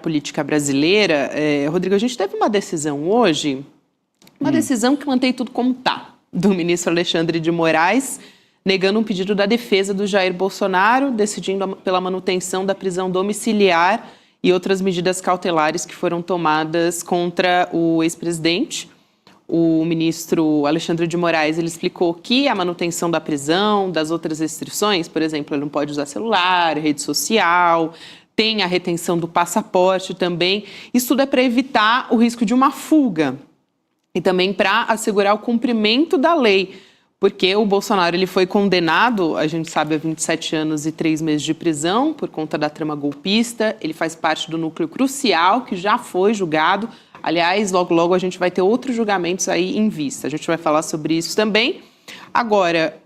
política brasileira. Rodrigo, a gente teve uma decisão hoje, uma decisão que mantém tudo como está, do ministro Alexandre de Moraes, negando um pedido da defesa do Jair Bolsonaro, decidindo pela manutenção da prisão domiciliar e outras medidas cautelares que foram tomadas contra o ex-presidente. O ministro Alexandre de Moraes, ele explicou que a manutenção da prisão, das outras restrições, por exemplo, ele não pode usar celular, rede social, tem a retenção do passaporte também. Isso tudo é para evitar o risco de uma fuga e também para assegurar o cumprimento da lei, porque o Bolsonaro ele foi condenado, a gente sabe, a 27 anos e 3 meses de prisão por conta da trama golpista. Ele faz parte do núcleo crucial que já foi julgado. Aliás, logo, logo a gente vai ter outros julgamentos aí em vista. A gente vai falar sobre isso também. Agora,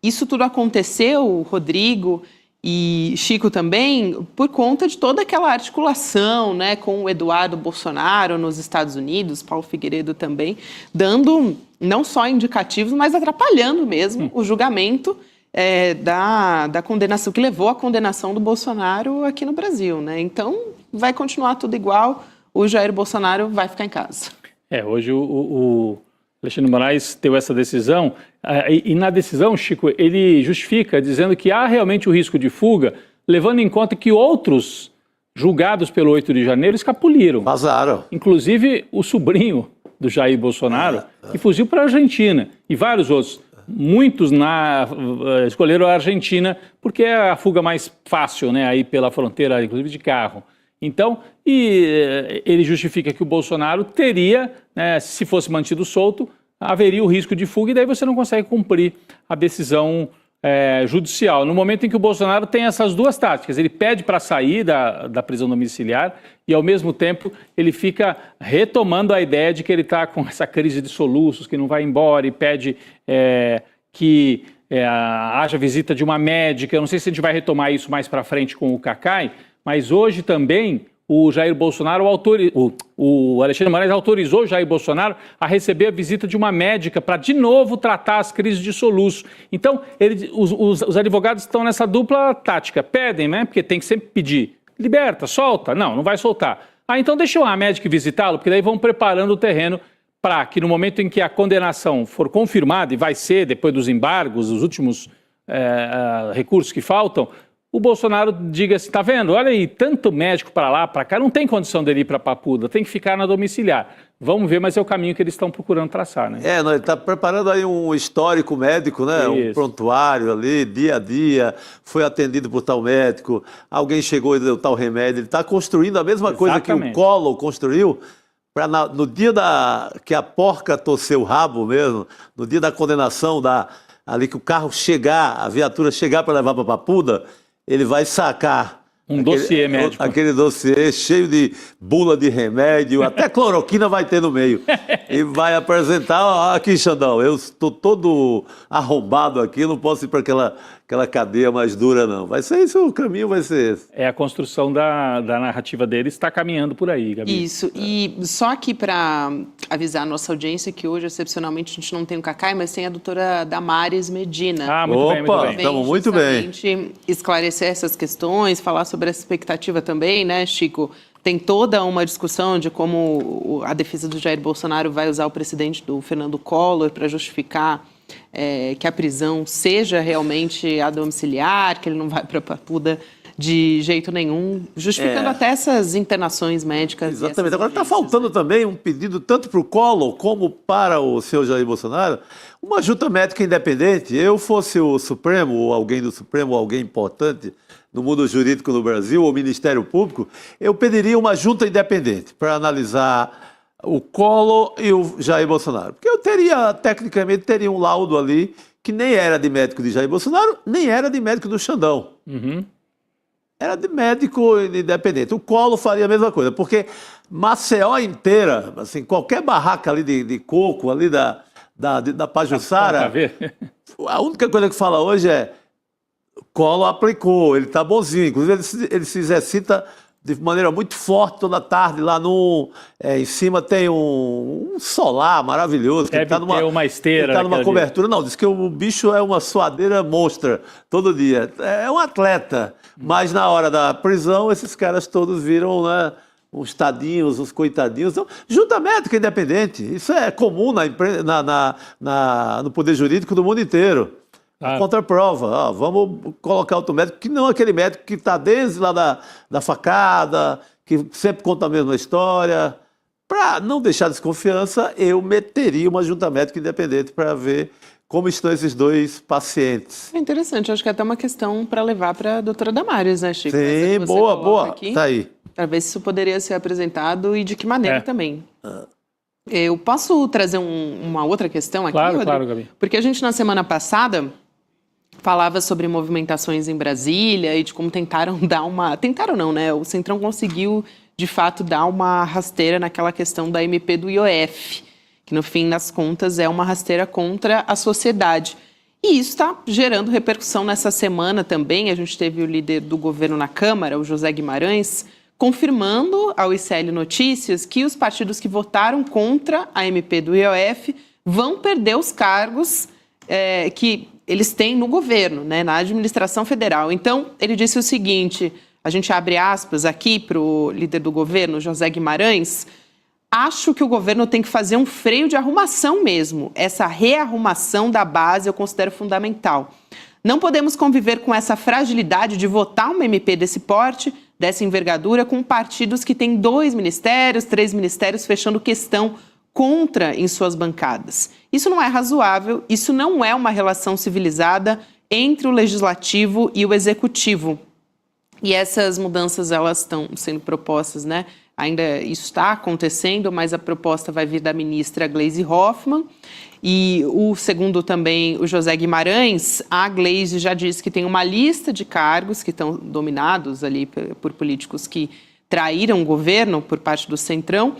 isso tudo aconteceu, Rodrigo e Chico também, por conta de toda aquela articulação, né, com o Eduardo Bolsonaro nos Estados Unidos, Paulo Figueiredo também, dando não só indicativos, mas atrapalhando mesmo o julgamento da condenação, que levou à condenação do Bolsonaro aqui no Brasil, né? Então, vai continuar tudo igual. O Jair Bolsonaro vai ficar em casa. Hoje o Alexandre de Moraes deu essa decisão, e na decisão, Chico, ele justifica dizendo que há realmente o risco de fuga, levando em conta que outros julgados pelo 8 de janeiro escapuliram. Vazaram. Inclusive o sobrinho do Jair Bolsonaro, que fugiu para a Argentina, e vários outros. Muitos escolheram a Argentina porque é a fuga mais fácil, né, aí pela fronteira, inclusive de carro. Então, ele justifica que o Bolsonaro teria, né, se fosse mantido solto, haveria o risco de fuga e daí você não consegue cumprir a decisão judicial. No momento em que o Bolsonaro tem essas duas táticas, ele pede para sair da prisão domiciliar e, ao mesmo tempo, ele fica retomando a ideia de que ele está com essa crise de soluços, que não vai embora, e pede que haja visita de uma médica. Eu não sei se a gente vai retomar isso mais para frente com o Cacai, mas hoje também o Jair Bolsonaro, o Alexandre de Moraes autorizou o Jair Bolsonaro a receber a visita de uma médica para, de novo, tratar as crises de soluço. Então, os advogados estão nessa dupla tática. Pedem, né? Porque tem que sempre pedir. Liberta, solta. Não vai soltar. Então deixa a médica visitá-lo, porque daí vão preparando o terreno para que no momento em que a condenação for confirmada, e vai ser depois dos embargos, os últimos recursos que faltam, o Bolsonaro diga assim, tá vendo? Olha aí, tanto médico para lá, para cá, não tem condição dele ir para Papuda, tem que ficar na domiciliar. Vamos ver, mas é o caminho que eles estão procurando traçar, né? Ele está preparando aí um histórico médico, né? Isso. Um prontuário ali, dia a dia, foi atendido por tal médico, alguém chegou e deu tal remédio. Ele está construindo a mesma coisa que o Collor construiu, para no dia que a porca torceu o rabo mesmo, no dia da condenação, ali que o carro chegar, a viatura chegar para levar para Papuda, ele vai sacar dossiê médico. Aquele dossiê cheio de bula de remédio, até cloroquina vai ter no meio. E vai apresentar, aqui, Xandão, eu estou todo arrombado aqui, não posso ir para aquela cadeia mais dura, não. Vai ser isso, o caminho vai ser esse. A construção da narrativa dele está caminhando por aí, Gabi. Isso, e só aqui para avisar a nossa audiência que hoje, excepcionalmente, a gente não tem o Cacai, mas tem a doutora Damares Medina. Muito bem, muito bem. Estamos muito bem. Esclarecer essas questões, falar sobre essa expectativa também, né, Chico? Tem toda uma discussão de como a defesa do Jair Bolsonaro vai usar o presidente do Fernando Collor para justificar que a prisão seja realmente a domiciliar, que ele não vai para a Papuda de jeito nenhum, justificando até essas internações médicas. Exatamente. Agora está faltando também um pedido tanto para o Collor como para o senhor Jair Bolsonaro, uma junta médica independente. Eu fosse o Supremo, ou alguém do Supremo, ou alguém importante no mundo jurídico no Brasil, ou Ministério Público, eu pediria uma junta independente para analisar o Collor e o Jair Bolsonaro. Porque eu tecnicamente, teria um laudo ali que nem era de médico de Jair Bolsonaro, nem era de médico do Xandão. Era de médico independente. O Collor faria a mesma coisa, porque Maceió inteira, assim, qualquer barraca ali de coco, ali da Pajuçara, a única coisa que fala hoje é Collor aplicou, ele está bonzinho. Inclusive, ele se exercita de maneira muito forte toda tarde lá em cima tem um solar maravilhoso. Deve ter uma esteira. Está numa cobertura. Não, diz que o bicho é uma suadeira monstra todo dia. É um atleta. Mas na hora da prisão, esses caras todos viram, né, uns tadinhos, uns coitadinhos. Então, junta médica independente. Isso é comum no poder jurídico do mundo inteiro. Contraprova. Vamos colocar outro médico, que não aquele médico que está desde lá da facada, que sempre conta a mesma história. Para não deixar desconfiança, eu meteria uma junta médica independente para ver como estão esses dois pacientes. É interessante, acho que é até uma questão para levar para a doutora Damares, né, Chico? Sim, boa. Tá aí. Para ver se isso poderia ser apresentado e de que maneira também. Eu posso trazer uma outra questão aqui, Claro, Rodrigo? claro, Gabi. Porque a gente, na semana passada, falava sobre movimentações em Brasília e de como tentaram dar uma... Tentaram não, né? O Centrão conseguiu, de fato, dar uma rasteira naquela questão da MP do IOF, que, no fim das contas, é uma rasteira contra a sociedade. E isso está gerando repercussão nessa semana também. A gente teve o líder do governo na Câmara, o José Guimarães, confirmando ao ICL Notícias que os partidos que votaram contra a MP do IOF vão perder os cargos que eles têm no governo, né, na administração federal. Então, ele disse o seguinte, a gente abre aspas aqui para o líder do governo, José Guimarães: acho que o governo tem que fazer um freio de arrumação mesmo. Essa rearrumação da base eu considero fundamental. Não podemos conviver com essa fragilidade de votar uma MP desse porte, dessa envergadura, com partidos que têm 2 ministérios, 3 ministérios fechando questão contra em suas bancadas. Isso não é razoável, isso não é uma relação civilizada entre o legislativo e o executivo. E essas mudanças, elas estão sendo propostas, né? Ainda isso está acontecendo, mas a proposta vai vir da ministra Gleisi Hoffmann. E segundo também o José Guimarães, a Gleisi já disse que tem uma lista de cargos que estão dominados ali por políticos que traíram o governo por parte do Centrão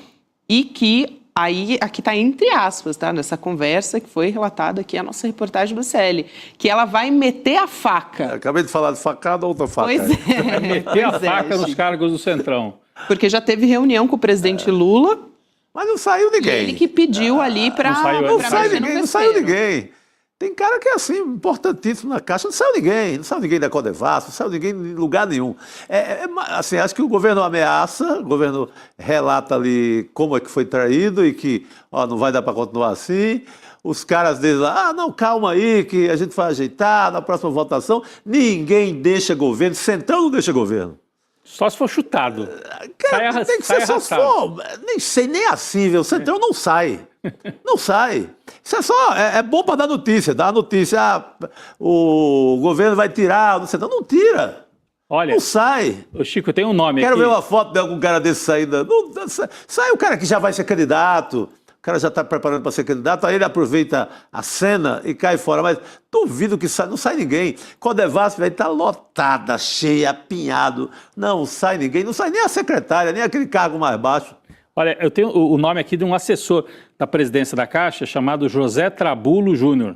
e que aí, aqui está entre aspas, tá? Nessa conversa que foi relatada aqui a nossa reportagem do CL, que ela vai meter a faca. Acabei de falar de facada, outra faca. Pois é. Vai meter a faca nos cargos do Centrão. Porque já teve reunião com o presidente Lula. Mas não saiu ninguém. Ele que pediu ali para... Não saiu ninguém. Tem cara que é assim, importantíssimo na Caixa, não saiu ninguém da Codevasf, não saiu ninguém em lugar nenhum. Assim, acho que o governo ameaça, o governo relata ali como é que foi traído e que não vai dar para continuar assim. Os caras deles lá, não, calma aí, que a gente vai ajeitar na próxima votação. Ninguém deixa governo, Centrão não deixa governo. Só se for chutado. Cara, tem que ser só se for, nem sei, nem assim, viu? O Centrão não sai. Não sai. Isso é só, é bom para dar notícia. Dar notícia, o governo vai tirar, o Centrão não tira. Olha, não sai. O Chico, tem um nome Quero aqui. ver uma foto de algum cara desse saindo. Sai o cara que já vai ser candidato. O cara já está preparando para ser candidato, aí ele aproveita a cena e cai fora. Mas duvido que não sai ninguém. Codevasf vai estar lotada, cheia, apinhado. Não sai ninguém, não sai nem a secretária, nem aquele cargo mais baixo. Olha, eu tenho o nome aqui de um assessor da presidência da Caixa, chamado José Trabulo Júnior.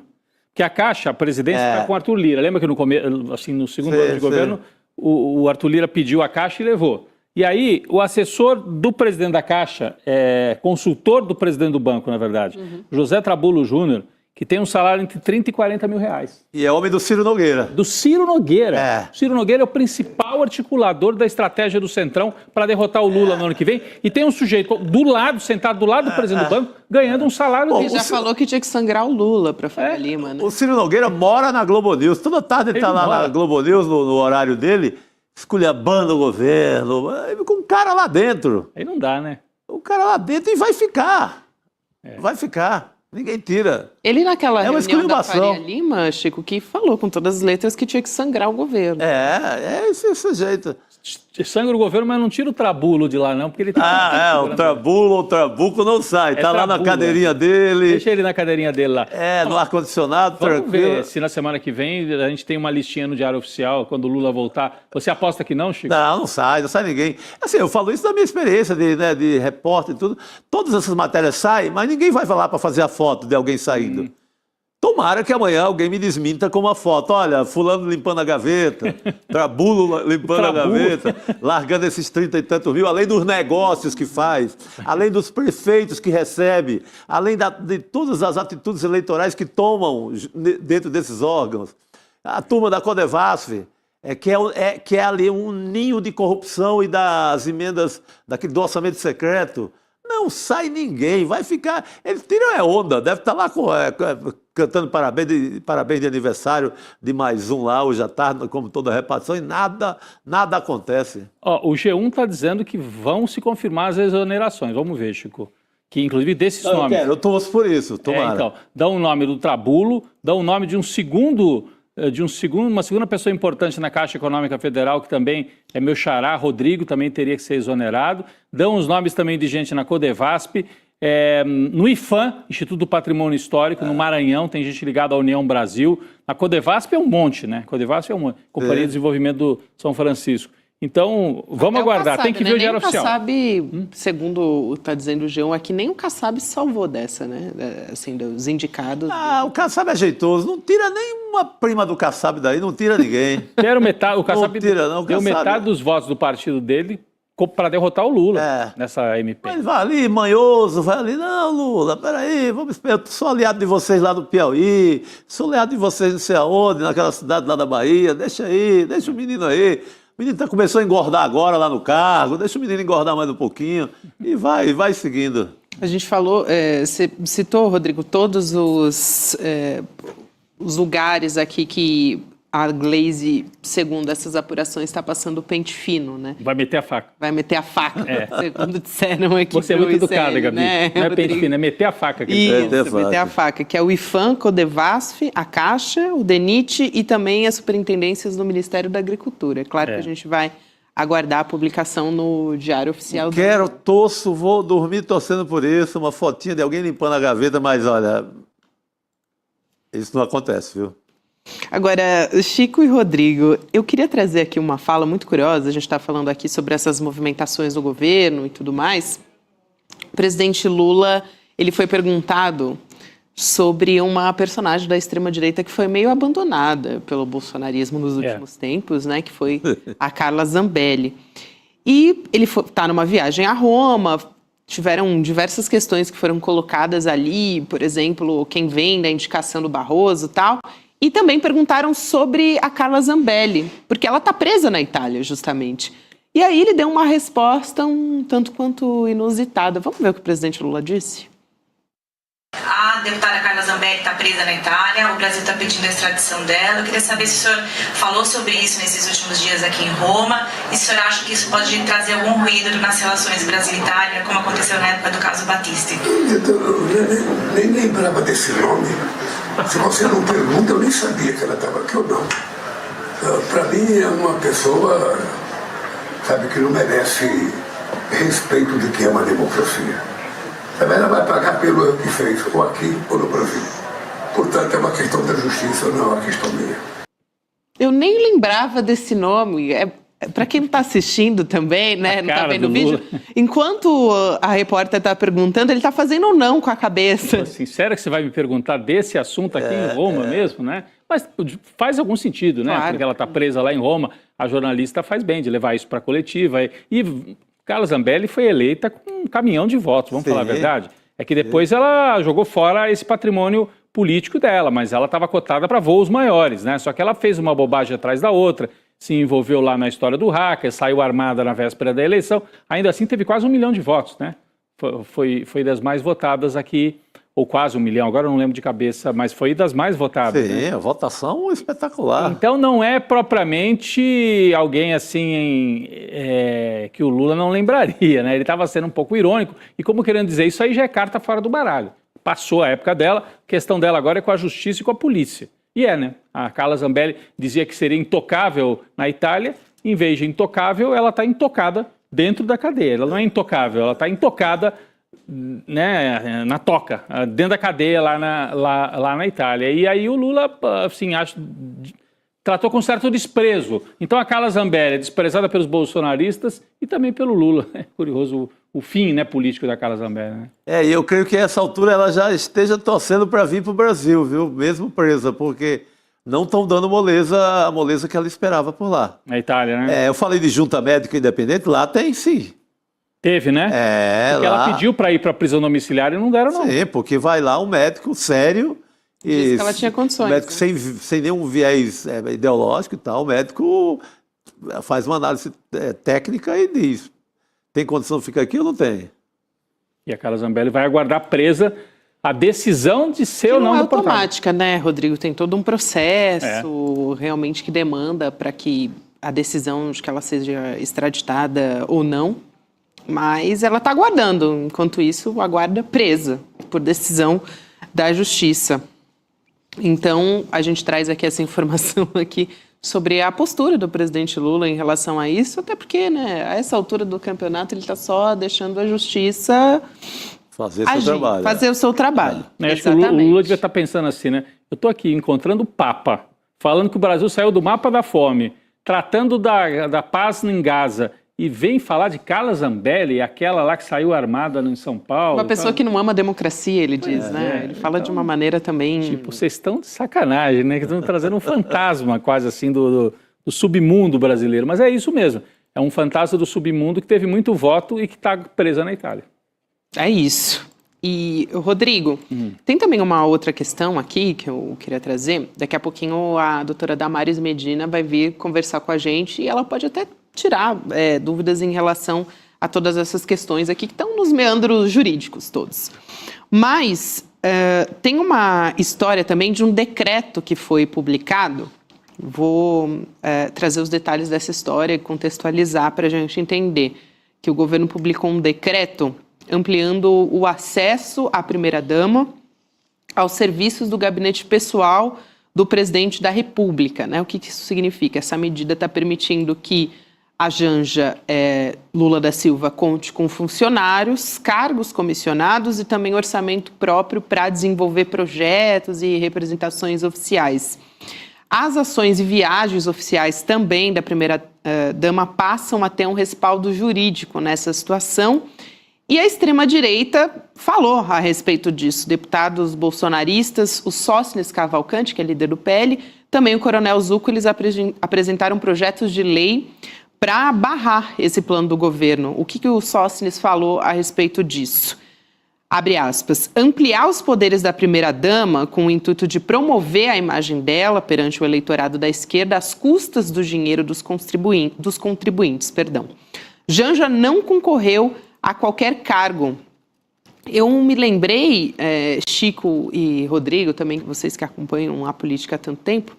Que a Caixa, a presidência, está com o Arthur Lira. Lembra que no segundo ano de governo, o Arthur Lira pediu a Caixa e levou. E aí, o assessor do presidente da Caixa, consultor do presidente do banco, na verdade, José Trabulo Júnior, que tem um salário entre 30 e 40 mil reais. E é homem do Ciro Nogueira. Do Ciro Nogueira. O Ciro Nogueira é o principal articulador da estratégia do Centrão para derrotar o Lula no ano que vem. E tem um sujeito sentado do lado do presidente do banco, ganhando um salário Ele já falou que tinha que sangrar o Lula para Faria Lima, né? O Ciro Nogueira mora na Globo News. Toda tarde ele está lá na Globo News, no horário dele, esculhambando o governo, com um cara lá dentro. Aí não dá, né? O cara lá dentro e vai ficar. Vai ficar. Ninguém tira. Ele naquela reunião da esculhambação. Faria Lima, Chico, que falou com todas as letras que tinha que sangrar o governo. Esse jeito. Sangra o governo, mas não tira o Trabulo de lá, não, porque ele tem... O Trabulo ou o Trabuco não sai. Tá lá na cadeirinha dele. Deixa ele na cadeirinha dele lá. No ar-condicionado, tranquilo. Vamos ver se na semana que vem a gente tem uma listinha no Diário Oficial, quando o Lula voltar. Você aposta que não, Chico? Não sai ninguém. Assim, eu falo isso da minha experiência de repórter e tudo. Todas essas matérias saem, mas ninguém vai lá para fazer a foto de alguém saindo. Tomara que amanhã alguém me desminta com uma foto. Olha, fulano limpando a gaveta, Trabulo limpando a gaveta, largando esses 30 e tantos mil, além dos negócios que faz, além dos prefeitos que recebe, além de todas as atitudes eleitorais que tomam dentro desses órgãos. A turma da Codevasf, que é ali um ninho de corrupção e das emendas do orçamento secreto. Não sai ninguém, vai ficar... Eles tiram onda, deve estar lá cantando parabéns de aniversário de mais um lá, hoje à tarde, como toda a repartição, e nada acontece. O G1 está dizendo que vão se confirmar as exonerações. Vamos ver, Chico. Que inclusive desses nomes... Eu torço por isso, tomara. Então, dá o nome do Trabulo, dá o nome de uma segunda pessoa importante na Caixa Econômica Federal, que também é meu xará, Rodrigo, também teria que ser exonerado. Dão os nomes também de gente na Codevasp, no IPHAN, Instituto do Patrimônio Histórico, no Maranhão, tem gente ligada à União Brasil. A Codevasp é um monte, né? Codevasp é uma Companhia de Desenvolvimento do São Francisco. Então, vamos aguardar. Tem que ver o Diário Oficial. Nem o Kassab, segundo está dizendo o G1 aqui, nem o Kassab salvou dessa, né? Assim, dos indicados. O Kassab é jeitoso. Não tira nenhuma prima do Kassab daí, não tira ninguém. Quero metade, o Kassab não tira, não. Deu metade dos votos do partido dele para derrotar o Lula nessa MP. Ele vai ali, manhoso, vai ali. Não, Lula, peraí, vamos esperar. Eu sou aliado de vocês lá do Piauí, sou aliado de vocês não sei aonde, naquela cidade lá da Bahia. Deixa aí, deixa o menino aí. O menino começou a engordar agora lá no cargo, deixa o menino engordar mais um pouquinho e vai seguindo. A gente falou, você citou, Rodrigo, todos os lugares aqui que a Glaze, segundo essas apurações, está passando o pente fino, né? Vai meter a faca. Vai meter a faca, segundo disseram aqui. Você é muito educada, Gabi. Né, não é pente fino, é meter a faca. Isso, meter a faca, que é o IPHAN, Codevasf, a Caixa, o DENIT e também as superintendências do Ministério da Agricultura. É claro que a gente vai aguardar a publicação no Diário Oficial. Vou dormir torcendo por isso, uma fotinha de alguém limpando a gaveta, mas olha, isso não acontece, viu? Agora, Chico e Rodrigo, eu queria trazer aqui uma fala muito curiosa. A gente está falando aqui sobre essas movimentações do governo e tudo mais. O presidente Lula, ele foi perguntado sobre uma personagem da extrema-direita que foi meio abandonada pelo bolsonarismo nos últimos tempos, né? Que foi a Carla Zambelli. E ele está numa viagem a Roma. Tiveram diversas questões que foram colocadas ali, por exemplo, quem vem da indicação do Barroso e tal. E também perguntaram sobre a Carla Zambelli, porque ela está presa na Itália, justamente. E aí ele deu uma resposta um tanto quanto inusitada. Vamos ver o que o presidente Lula disse? A deputada Carla Zambelli está presa na Itália, o Brasil está pedindo a extradição dela. Eu queria saber se o senhor falou sobre isso nesses últimos dias aqui em Roma e se o senhor acha que isso pode trazer algum ruído nas relações Brasil-Itália, como aconteceu na época do caso Battisti. Eu nem lembrava desse nome. Se você não pergunta, eu nem sabia que ela estava aqui ou não. Para mim é uma pessoa, sabe, que não merece respeito de que é uma democracia. Ela vai pagar pelo erro que fez, ou aqui ou no Brasil. Portanto, é uma questão da justiça, não é uma questão minha. Eu nem lembrava desse nome. Para quem não está assistindo também, né, não está vendo o vídeo, enquanto a repórter está perguntando, ele está fazendo ou não com a cabeça. Assim, sério que você vai me perguntar desse assunto aqui em Roma mesmo, né? Mas faz algum sentido, né? Claro. Porque ela está presa lá em Roma, a jornalista faz bem de levar isso para a coletiva. E Carla Zambelli foi eleita com um caminhão de votos, vamos falar a verdade. É que depois ela jogou fora esse patrimônio político dela, mas ela estava cotada para voos maiores, né? Só que ela fez uma bobagem atrás da outra, se envolveu lá na história do hacker, saiu armada na véspera da eleição, ainda assim teve quase 1 milhão de votos, né? Foi das mais votadas aqui, ou quase 1 milhão, agora eu não lembro de cabeça, mas foi das mais votadas. Sim, né? A votação espetacular. Então não é propriamente alguém assim que o Lula não lembraria, né? Ele estava sendo um pouco irônico, e como querendo dizer, isso aí já é carta fora do baralho. Passou a época dela, a questão dela agora é com a justiça e com a polícia. E né? A Carla Zambelli dizia que seria intocável na Itália, em vez de intocável, ela está intocada dentro da cadeia. Ela não é intocável, ela está intocada, né, na toca, dentro da cadeia lá na Itália. E aí o Lula, assim, acho, tratou com certo desprezo. Então a Carla Zambelli é desprezada pelos bolsonaristas e também pelo Lula. É curioso o fim, né, político da Carla Zambelli, né? E eu creio que a essa altura ela já esteja torcendo para vir para o Brasil, viu? Mesmo presa, porque não estão dando a moleza que ela esperava por lá. Na Itália, né? Eu falei de junta médica independente, lá tem sim. Teve, né? Porque lá... ela pediu para ir para a prisão domiciliar e não deram, não. Sim, porque vai lá um médico sério. Disse que ela tinha condições. Um médico sem nenhum viés ideológico e tal. O médico faz uma análise técnica e diz: tem condição de ficar aqui ou não tem? E a Carla Zambelli vai aguardar presa a decisão de ser ou não deportada. Não é automática, né, Rodrigo? Tem todo um processo realmente que demanda para que a decisão de que ela seja extraditada ou não. Mas ela está aguardando. Enquanto isso, aguarda presa por decisão da Justiça. Então, a gente traz aqui essa informação aqui sobre a postura do presidente Lula em relação a isso, até porque, né, a essa altura do campeonato ele está só deixando a Justiça fazer seu trabalho. Fazer o seu trabalho. Acho que o Lula devia estar pensando assim, né? Eu estou aqui encontrando o Papa, falando que o Brasil saiu do mapa da fome, tratando da paz em Gaza, e vem falar de Carla Zambelli, aquela lá que saiu armada em São Paulo. Uma pessoa que não ama a democracia, ele diz, né? Ele fala de uma maneira também... Tipo, vocês estão de sacanagem, né? Que estão trazendo um fantasma quase assim do submundo brasileiro. Mas é isso mesmo. É um fantasma do submundo que teve muito voto e que está presa na Itália. É isso. E, Rodrigo, tem também uma outra questão aqui que eu queria trazer. Daqui a pouquinho a doutora Damares Medina vai vir conversar com a gente e ela pode até tirar dúvidas em relação a todas essas questões aqui que estão nos meandros jurídicos todos. Mas tem uma história também de um decreto que foi publicado. Vou trazer os detalhes dessa história e contextualizar para a gente entender que o governo publicou um decreto ampliando o acesso à primeira-dama aos serviços do gabinete pessoal do presidente da República, né? O que isso significa? Essa medida está permitindo que a Janja Lula da Silva conte com funcionários, cargos comissionados e também orçamento próprio para desenvolver projetos e representações oficiais. As ações e viagens oficiais também da primeira-dama passam a ter um respaldo jurídico nessa situação. E a extrema-direita falou a respeito disso. Deputados bolsonaristas, o Sócines Cavalcante, que é líder do PL, também o Coronel Zucco, eles apresentaram projetos de lei para barrar esse plano do governo. O que o Sócines falou a respeito disso? Abre aspas, ampliar os poderes da primeira-dama com o intuito de promover a imagem dela perante o eleitorado da esquerda às custas do dinheiro dos contribuintes. Janja não concorreu a qualquer cargo. Eu me lembrei, Chico e Rodrigo, também vocês que acompanham a política há tanto tempo,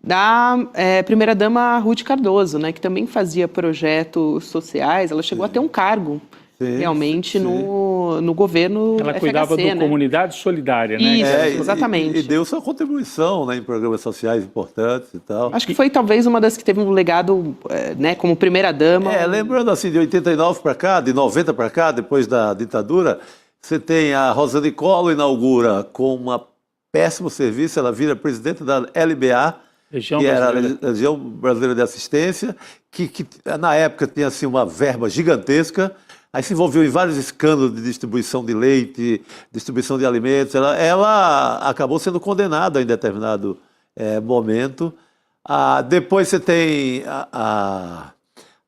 da primeira-dama Ruth Cardoso, né, que também fazia projetos sociais. Ela chegou a ter um cargo realmente no governo Ela FHC, cuidava do né? Comunidade Solidária, né? Isso, exatamente. E deu sua contribuição, né, em programas sociais importantes e tal. Acho que foi talvez uma das que teve um legado, né, como primeira-dama. Lembrando assim, de 89 para cá, de 90 para cá, depois da ditadura, você tem a Rosane Collor inaugura com um péssimo serviço, ela vira presidente da LBA, que era a Legião Brasileira de Assistência, que na época tinha assim, uma verba gigantesca. Aí se envolveu em vários escândalos de distribuição de leite, distribuição de alimentos. Ela acabou sendo condenada em determinado momento. Depois você tem a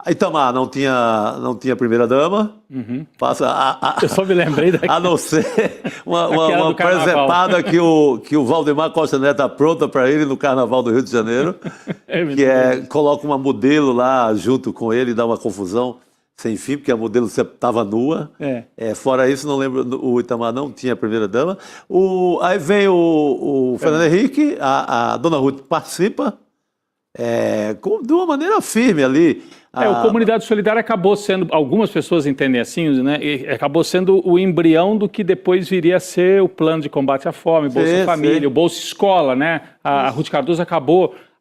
Itamar, não tinha primeira-dama. Uhum. Passa Eu só me lembrei daqui. A não ser uma presepada que o Valdemar Costa Neto apronta para ele no Carnaval do Rio de Janeiro, coloca uma modelo lá junto com ele e dá uma confusão sem fim, porque a modelo estava nua. Fora isso, não lembro, o Itamar não tinha primeira-dama. Aí vem o Fernando Henrique, a dona Ruth participa de uma maneira firme ali. O Comunidade Solidária acabou sendo, algumas pessoas entendem assim, né? Acabou sendo o embrião do que depois viria a ser o plano de combate à fome, Bolsa Família, o Bolsa Escola, né? A Ruth Cardoso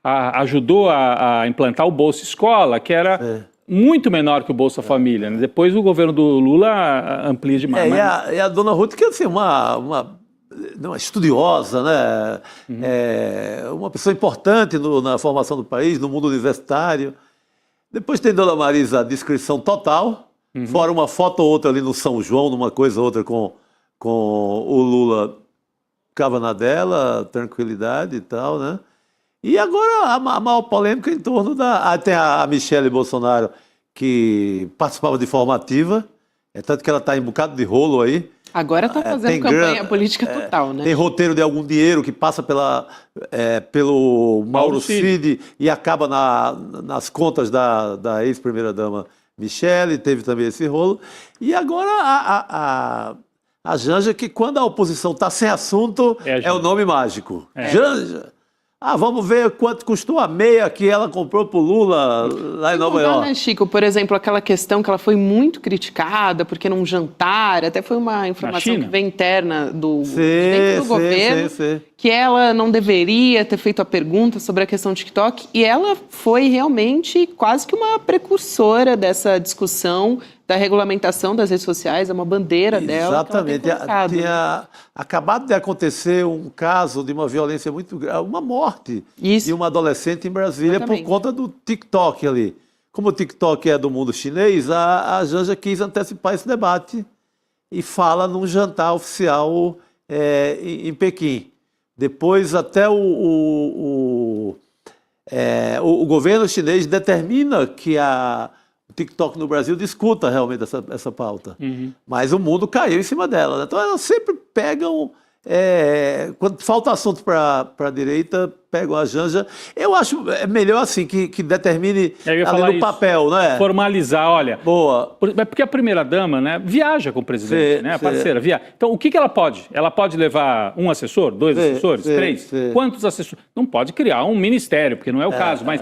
ajudou a implantar o Bolsa Escola, que era muito menor que o Bolsa Família, né? Depois o governo do Lula amplia demais. E a dona Ruth, que assim, uma estudiosa, né? Uma pessoa importante na formação do país, no mundo universitário. Depois tem Dona Marisa, a discrição total, fora uma foto ou outra ali no São João, numa coisa ou outra com o Lula, ficava na dela, tranquilidade e tal, né? E agora a maior polêmica em torno tem a Michele Bolsonaro, que participava de forma ativa, tanto que ela está em um bocado de rolo aí. Agora está fazendo campanha política total, né? Tem roteiro de algum dinheiro que passa pelo Mauro Cid e acaba nas contas da ex-primeira-dama Michele, teve também esse rolo. E agora a Janja, que quando a oposição está sem assunto, é o nome mágico. Janja. Vamos ver quanto custou a meia que ela comprou pro Lula lá em Nova York. Né, Chico? Por exemplo, aquela questão que ela foi muito criticada, porque num jantar, até foi uma informação que vem interna de dentro do governo, que ela não deveria ter feito a pergunta sobre a questão do TikTok, e ela foi realmente quase que uma precursora dessa discussão da regulamentação das redes sociais, é uma bandeira dela. Exatamente. Tinha acabado de acontecer um caso de uma violência muito grave, uma morte de uma adolescente em Brasília por conta do TikTok ali. Como o TikTok é do mundo chinês, a Janja quis antecipar esse debate e fala num jantar oficial em Pequim. Depois até o governo chinês determina que o TikTok no Brasil discuta realmente essa pauta. Mas o mundo caiu em cima dela. Né? Então elas sempre pegam, quando falta assunto para a direita, pegam a Janja. Eu acho melhor assim, que determine ali no papel, né? Formalizar, olha. Boa. Porque a primeira-dama, né, viaja com o presidente, né? A parceira viaja. Então, o que ela pode? Ela pode levar um assessor, dois assessores, três? Quantos assessores? Não pode criar um ministério, porque não é o caso, mas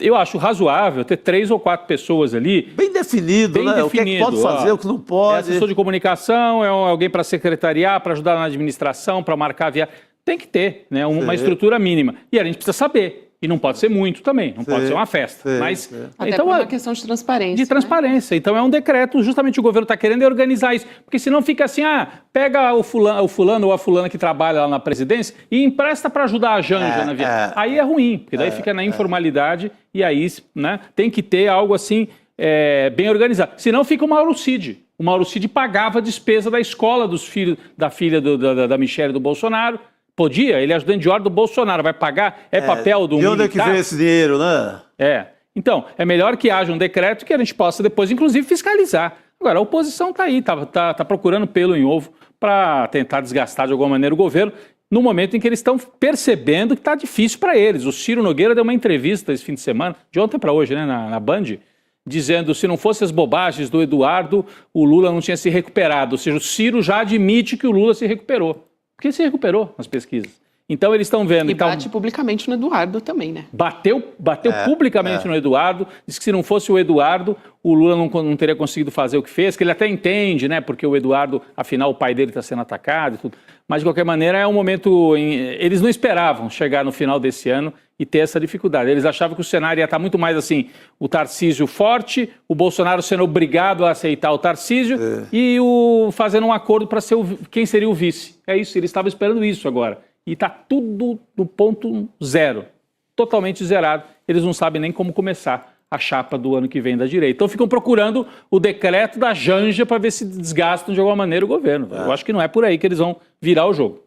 eu acho razoável ter 3 ou 4 pessoas ali. Bem definido, né? O que é que pode fazer, o que não pode. É assessor de comunicação, é alguém para secretariar, para ajudar na administração, para marcar a viagem. Tem que ter, né, uma estrutura mínima. E a gente precisa saber. E não pode ser muito também, não pode ser uma festa. Mas, até então, por uma questão de transparência. De transparência. Né? Então é um decreto, justamente o governo está querendo organizar isso. Porque senão fica assim, pega o fulano ou a fulana que trabalha lá na presidência e empresta para ajudar a Janja na viagem. Aí é ruim, porque daí fica na informalidade e aí, né, tem que ter algo assim bem organizado. Senão fica o Mauro Cid. O Mauro Cid pagava a despesa da escola da filha da Michele do Bolsonaro. Podia, ele é ajudante de ordem do Bolsonaro, vai pagar, papel do militar. De onde é que vem esse dinheiro, né? Então, é melhor que haja um decreto que a gente possa depois, inclusive, fiscalizar. Agora, a oposição está aí, tá procurando pelo em ovo para tentar desgastar de alguma maneira o governo, no momento em que eles estão percebendo que está difícil para eles. O Ciro Nogueira deu uma entrevista esse fim de semana, de ontem para hoje, né, na Band, dizendo se não fossem as bobagens do Eduardo, o Lula não tinha se recuperado. Ou seja, o Ciro já admite que o Lula se recuperou. Porque se recuperou nas pesquisas. Então eles estão vendo... E bate publicamente no Eduardo também, né? Bateu publicamente no Eduardo, disse que se não fosse o Eduardo, o Lula não teria conseguido fazer o que fez, que ele até entende, né? Porque o Eduardo, afinal, o pai dele está sendo atacado e tudo. Mas, de qualquer maneira, é um momento... Eles não esperavam chegar no final desse ano e ter essa dificuldade. Eles achavam que o cenário ia estar muito mais assim, o Tarcísio forte, o Bolsonaro sendo obrigado a aceitar o Tarcísio e fazendo um acordo para ser quem seria o vice. É isso, eles estavam esperando isso agora. E está tudo no ponto zero, totalmente zerado. Eles não sabem nem como começar a chapa do ano que vem da direita. Então ficam procurando o decreto da Janja para ver se desgastam de alguma maneira o governo. Eu acho que não é por aí que eles vão virar o jogo.